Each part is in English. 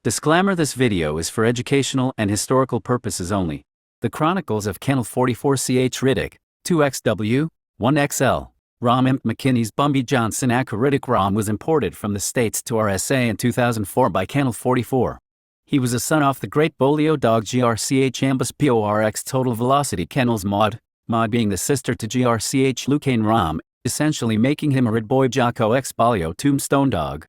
Disclaimer: this video is for educational and historical purposes only. The Chronicles of Kennel 44 CH Riddick, 2XW, 1XL, Rom Imp McKinney's Bumpy Johnson Acca Riddick Rom was imported from the States to RSA in 2004 by Kennel 44. He was a son of the Great Bolio Dog GRCH Ambus PORX Total Velocity Kennels Mod being the sister to GRCH Lucane Rom, essentially making him a Rid Boy Jocko X Bolio Tombstone Dog.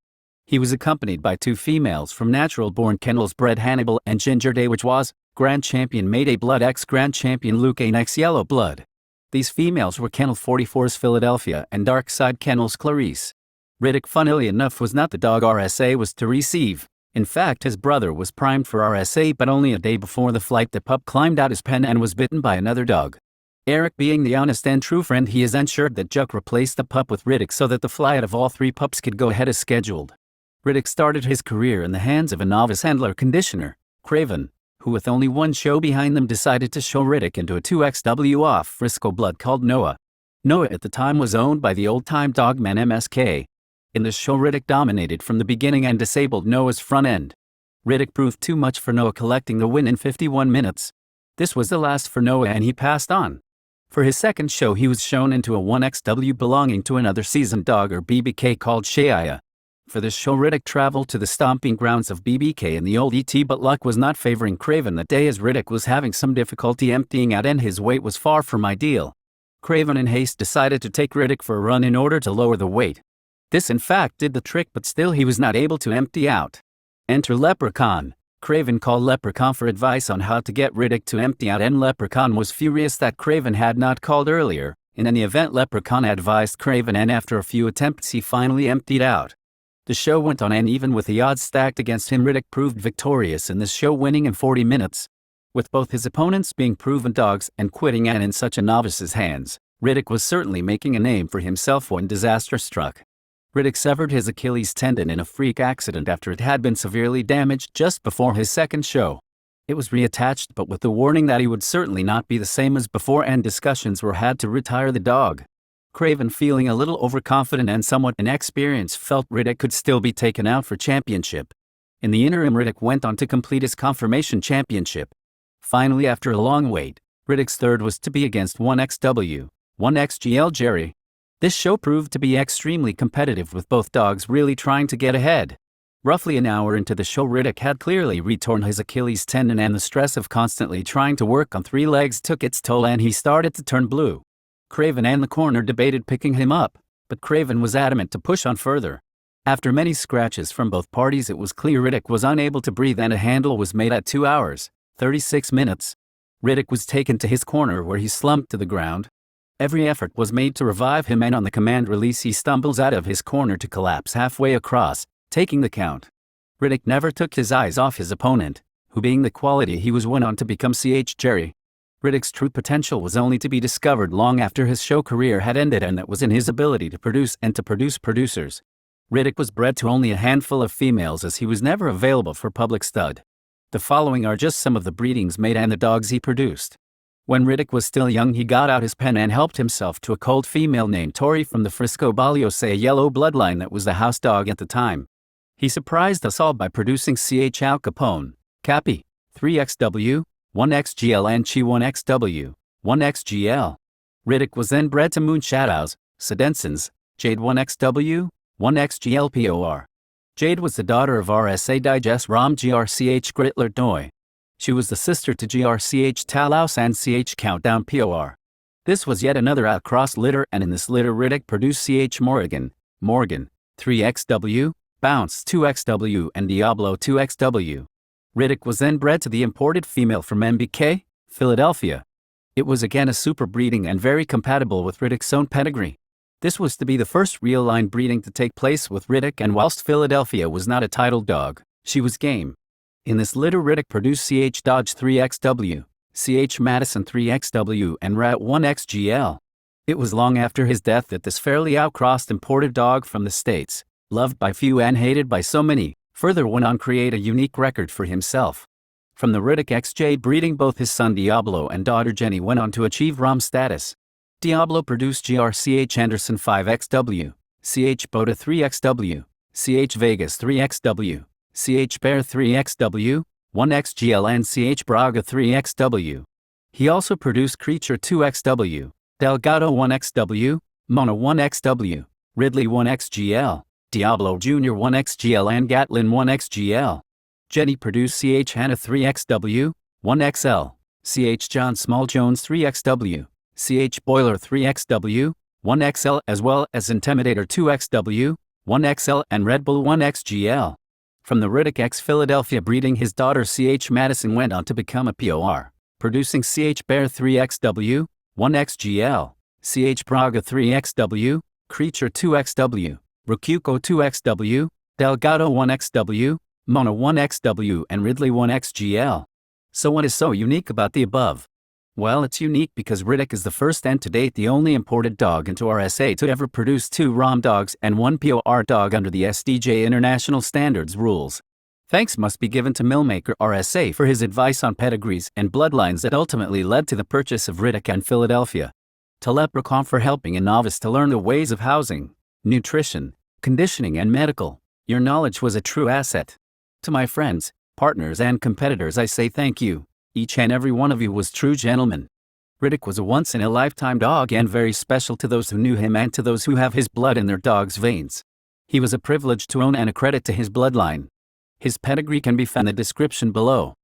He was accompanied by two females from natural-born kennels bred Hannibal and Ginger Day, which was Grand Champion Mayday Blood X Grand Champion Lucane X Yellow Blood. These females were Kennel 44's Philadelphia and Dark Side Kennels Clarice. Riddick, funnily enough, was not the dog RSA was to receive. In fact, his brother was primed for RSA, but only a day before the flight the pup climbed out his pen and was bitten by another dog. Eric, being the honest and true friend he is, ensured that Juck replaced the pup with Riddick so that the flight of all three pups could go ahead as scheduled. Riddick started his career in the hands of a novice handler conditioner, Craven, who with only one show behind them decided to show Riddick into a 2XW off Frisco blood called Noah. Noah at the time was owned by the old-time dogman MSK. In the show, Riddick dominated from the beginning and disabled Noah's front end. Riddick proved too much for Noah, collecting the win in 51 minutes. This was the last for Noah and he passed on. For his second show, he was shown into a 1XW belonging to another seasoned dog or BBK called Shaya. For this show, Riddick traveled to the stomping grounds of BBK in the old ET, but luck was not favoring Craven that day as Riddick was having some difficulty emptying out and his weight was far from ideal. Craven in haste decided to take Riddick for a run in order to lower the weight. This in fact did the trick, but still he was not able to empty out. Enter Leprechaun. Craven called Leprechaun for advice on how to get Riddick to empty out, and Leprechaun was furious that Craven had not called earlier. In any event, Leprechaun advised Craven, and after a few attempts he finally emptied out. The show went on, and even with the odds stacked against him, Riddick proved victorious in this show, winning in 40 minutes. With both his opponents being proven dogs and quitting and in such a novice's hands, Riddick was certainly making a name for himself when disaster struck. Riddick severed his Achilles tendon in a freak accident after it had been severely damaged just before his second show. It was reattached, but with the warning that he would certainly not be the same as before, and discussions were had to retire the dog. Craven, feeling a little overconfident and somewhat inexperienced, felt Riddick could still be taken out for championship. In the interim, Riddick went on to complete his confirmation championship. Finally, after a long wait, Riddick's third was to be against 1XW, 1XGL Jerry. This show proved to be extremely competitive, with both dogs really trying to get ahead. Roughly an hour into the show, Riddick had clearly retorn his Achilles tendon, and the stress of constantly trying to work on three legs took its toll and he started to turn blue. Craven and the corner debated picking him up, but Craven was adamant to push on further. After many scratches from both parties, it was clear Riddick was unable to breathe, and a handle was made at 2 hours, 36 minutes. Riddick was taken to his corner where he slumped to the ground. Every effort was made to revive him, and on the command release he stumbles out of his corner to collapse halfway across, taking the count. Riddick never took his eyes off his opponent, who, being the quality he was, went on to become CH Jerry. Riddick's true potential was only to be discovered long after his show career had ended, and that was in his ability to produce and to produce producers. Riddick was bred to only a handful of females as he was never available for public stud. The following are just some of the breedings made and the dogs he produced. When Riddick was still young, he got out his pen and helped himself to a colt female named Tori from the Frisco Bolio, a yellow bloodline that was the house dog at the time. He surprised us all by producing CH Al Capone, Cappy, 3XW, 1XGL and Chi 1XW, 1XGL. Riddick was then bred to Moon Shadows, Sedensons, Jade 1XW, 1XGLPOR. Jade was the daughter of RSA Digest Rom GRCH Gritler Doi. She was the sister to GRCH Talaus and CH Countdown POR. This was yet another outcross litter, and in this litter Riddick produced CH Morgan, 3XW, Bounce 2XW and Diablo 2XW. Riddick was then bred to the imported female from MBK, Philadelphia. It was again a super breeding and very compatible with Riddick's own pedigree. This was to be the first real line breeding to take place with Riddick, and whilst Philadelphia was not a title dog, she was game. In this litter, Riddick produced CH Dodge 3XW, CH Madison 3XW and Rat 1XGL. It was long after his death that this fairly outcrossed imported dog from the States, loved by few and hated by so many, further went on to create a unique record for himself. From the Riddick XJ breeding, both his son Diablo and daughter Jenny went on to achieve Rom status. Diablo produced GRCH Anderson 5XW, CH Boda 3XW, CH Vegas 3XW, CH Bear 3XW, 1XGL and CH Braga 3XW. He also produced Creature 2XW, Delgado 1XW, Mona 1XW, Ridley 1XGL, Diablo Jr. 1XGL and Gatlin 1XGL. Jenny produced CH Hannah 3XW, 1XL, CH John Small Jones 3XW, CH Boiler 3XW, 1XL as well as Intimidator 2XW, 1XL and Red Bull 1XGL. From the Riddick X Philadelphia breeding, his daughter CH Madison went on to become a POR, producing CH Bear 3XW, 1XGL, CH Braga 3XW, Creature 2XW, Rokuko 2XW, Delgado 1XW, Mona 1XW and Ridley 1XGL. So what is so unique about the above? Well, it's unique because Riddick is the first and to date the only imported dog into RSA to ever produce 2 ROM dogs and 1 POR dog under the SDJ International Standards rules. Thanks must be given to Millmaker RSA for his advice on pedigrees and bloodlines that ultimately led to the purchase of Riddick and Philadelphia. To Leprechaun for helping a novice to learn the ways of housing, nutrition, conditioning and medical. Your knowledge was a true asset. To my friends, partners and competitors I say thank you. Each and every one of you was true gentlemen. Riddick was a once-in-a-lifetime dog and very special to those who knew him and to those who have his blood in their dog's veins. He was a privilege to own and a credit to his bloodline. His pedigree can be found in the description below.